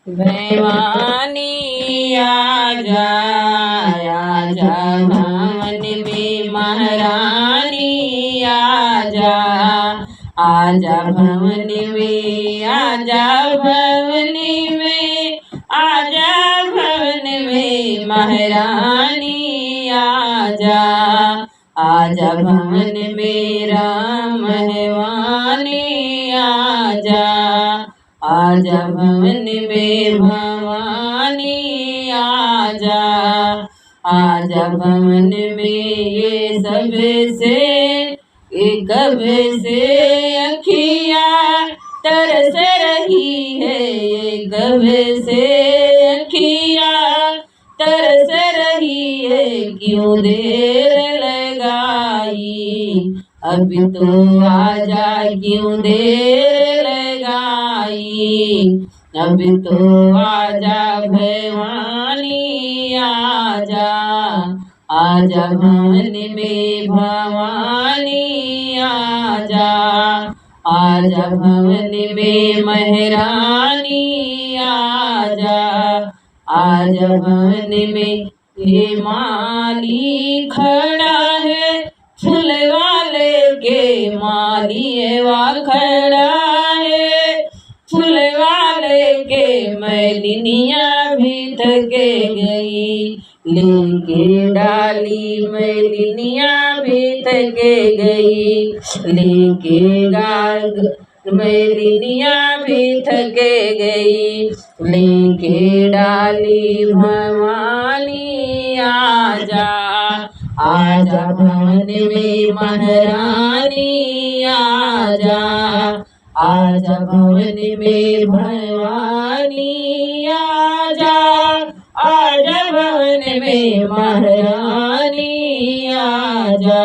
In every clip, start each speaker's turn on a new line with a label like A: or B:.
A: भवानी आजा आजा भवन में महारानी आजा आजा भवन में आजा भवन में आजा भवन में महारानी आजा आजा भवन में राम भवानी आजा आजा भवन में भवानी आजा आजा भवन में ये सब से कब से अखिया तरस रही है ये कब से अखिया तरस रही है क्यों देर लगाई अभी तो आजा क्यों देर लगाई अभी तो आजा भवानी आजा आजा भवन में भवानी आजा आजा भवन में महारानी आजा आजा भवन में ये माली खड़ा है फूल वाले के माली वा खड़ा है फूल वाले के मैलिनिया भी थके गई लेके डाली मैलिनिया भी थके गई लेके गाग मैलिनिया भी थके गई लेके डाली भवानी आजा आजा भवन में महारानी आजा आजा भवन में भवानी आजा आजा भवन में महारानी आजा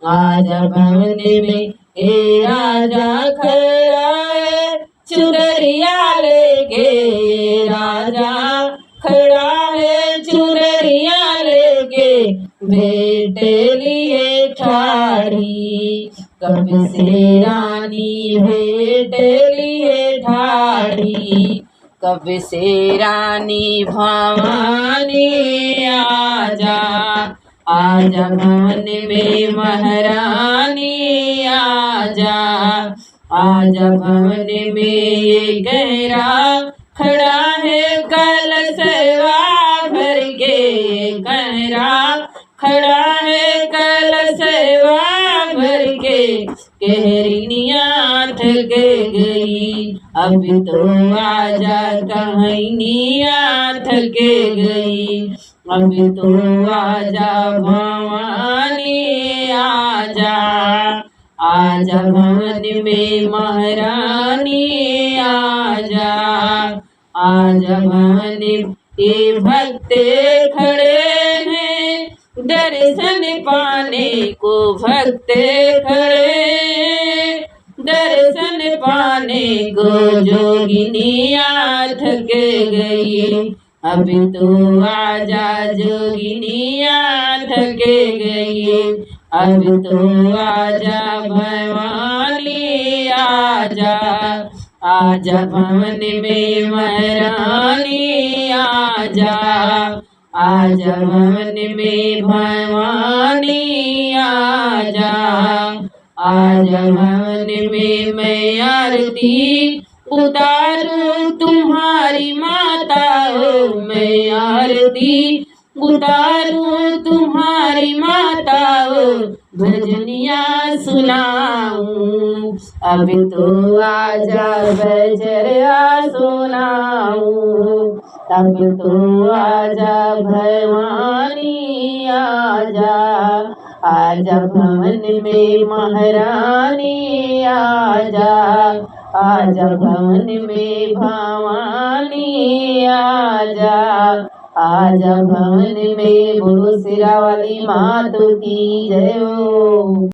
A: आजा भवन में ए राजा खड़ा है चुनरिया लेके राजा खड़ा है चुनरिया लेके बेटे लिए ठाड़ी कब से रानी बेटे लिए ठाड़ी कब से रानी भवानी आजा आजा भवन में महारानी आजा आजा भवन में ये गहरा खड़ा है कलशवा भर के गहरा खड़ा है कलशवा भर के कहरिनिया थक गई अब तो आजा कहनिया थक गई अब तो आजा भवानी आजा आजा भवन में महारानी आजा आजा भवन ये भक्त खड़े हैं दर्शन पाने को भक्त खड़े दर्शन पाने को जोगिनिया थक गई अब तो आजा जोगिनिया थक गई अब तो आजा भवानी आजा आजा भवन में महारानी आजा आजा भवन में भवानी आजा आजा भवन में मैं आरती उतारूं तुम्हारी माता हो मैं आरती उतारूं तुम्हारी माता हो भजनिया सुनाऊं अब तो आजा बजरिया सुनाऊं अब तो आजा भवानी आजा आजा भवन में महारानी आजा आजा भवन में भवानी आजा आजा भवन में बोलो सिरा वाली माता की जय हो।